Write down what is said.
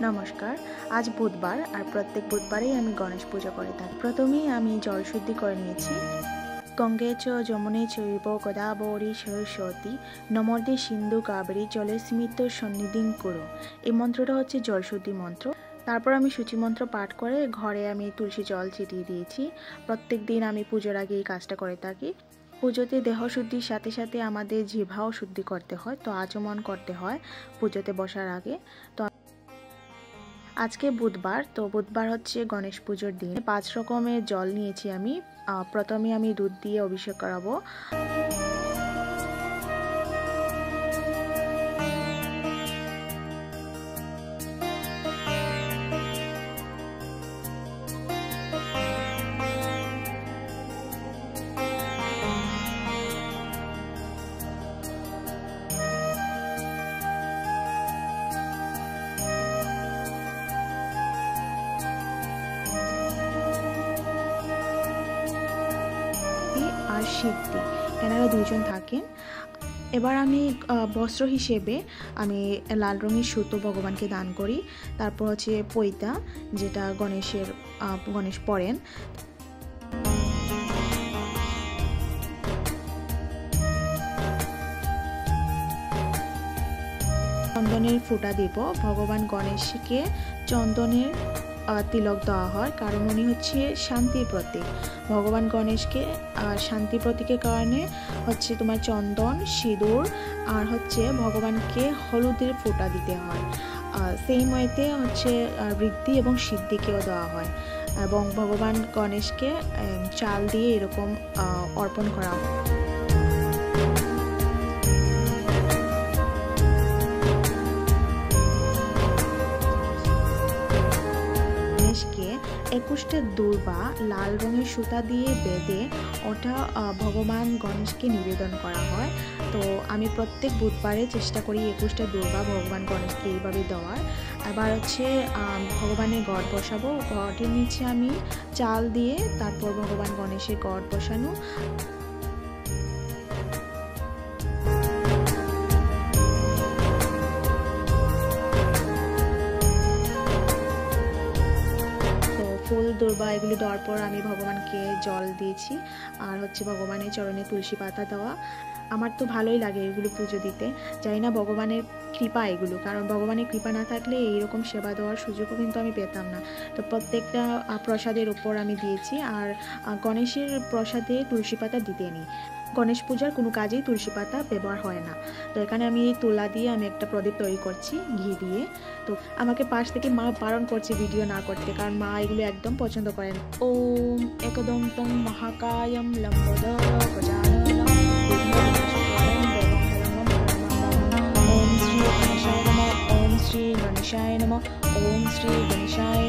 नमस्कार। आज बुधवार और प्रत्येक बुधवारे आमी गणेश पूजा करे थाकि। प्रथमेई आमी जल शुद्धि करे निয়েছি। गंगे च यमुने चैव गोदावरी सरस्वती नमोर्दे सिंधु कावेरी जलेस्मित सन्निधिं कुरु। এই মন্ত্রটা হচ্ছে জল শুদ্ধি মন্ত্র। তারপর আমি সূচি মন্ত্র পাঠ করে ঘরে আমি তুলসী জল ছিটিয়ে দিয়েছি। প্রত্যেক দিন আমি পুজোর আগে এই কাজটা করে থাকি। পুজোতে দেহ শুদ্ধির সাথে সাথে আমাদের জিহ্বাও শুদ্ধি করতে হয়, তো আচমন করতে হয় পুজোতে বসার আগে। তো আজকে বুধবার, তো বুধবার হচ্ছে গণেশ পুজোর দিন। 5 রকমের জল নিয়েছি আমি। প্রথমে আমি দুধ দিয়ে অভিষেক করাবো। আর সিদ্ধি, এনারা দুইজন থাকেন। এবার আমি বস্ত্র হিসেবে আমি লাল রঙের সুতো ভগবানকে দান করি। তারপর হচ্ছে পৈতা, যেটা গণেশ পরেন। চন্দনের ফুটা দিব। ভগবান গণেশকে চন্দনের তিলক দেওয়া হয়, কারণ উনি হচ্ছে শান্তির প্রতীক। ভগবান গণেশকে শান্তির প্রতীকের কারণে হচ্ছে তোমার চন্দন, সিঁদুর আর হচ্ছে ভগবানকে হলুদের ফোঁটা দিতে হয়। সেই ওয়েতে হচ্ছে বৃদ্ধি এবং সিদ্ধিকেও দেওয়া হয়, এবং ভগবান গণেশকে চাল দিয়ে এরকম অর্পণ করা হয়। গণেশকে 21টা দুর্বা লাল রঙের সুতা দিয়ে বেঁধে ওটা ভগবান গণেশকে নিবেদন করা হয়। তো আমি প্রত্যেক বুধবারে চেষ্টা করি 21টা দুর্বা ভগবান গণেশকে এইভাবে দেওয়ার। এবার হচ্ছে ভগবানের গড় বসাবো। গড়ের নিচে আমি চাল দিয়ে তারপর ভগবান গণেশের গড় বসানো। ফুল দুর্বা এগুলো দেওয়ার পর আমি ভগবানকে জল দিয়েছি, আর হচ্ছে ভগবানের চরণে তুলসী পাতা দেওয়া। আমার তো ভালোই লাগে এগুলো পুজো দিতে। জানি না ভগবানের কৃপা এগুলো, কারণ ভগবানের কৃপা না থাকলে এইরকম সেবা দেওয়ার সুযোগও কিন্তু আমি পেতাম না। তো প্রত্যেকটা প্রসাদের ওপর আমি দিয়েছি। আর গণেশের প্রসাদে তুলসী পাতা দিতে নিই। গণেশ পূজার কোনো কাজেই তুলসী পাতা ব্যবহার হয় না। তো এখানে আমি তুলা দিয়ে আমি একটা প্রদীপ তৈরি করছি ঘি দিয়ে। তো আমাকে পাশ থেকে মা বারণ করছে ভিডিও না করতে, কারণ মা এগুলো একদম পছন্দ করেন। ওম একদম তং মহাকায়ম লম্বোদর গজাননম ওম শ্রী গণেশায় নমঃ, ওম শ্রী গণেশায় নমঃ, ওম শ্রী গণেশায়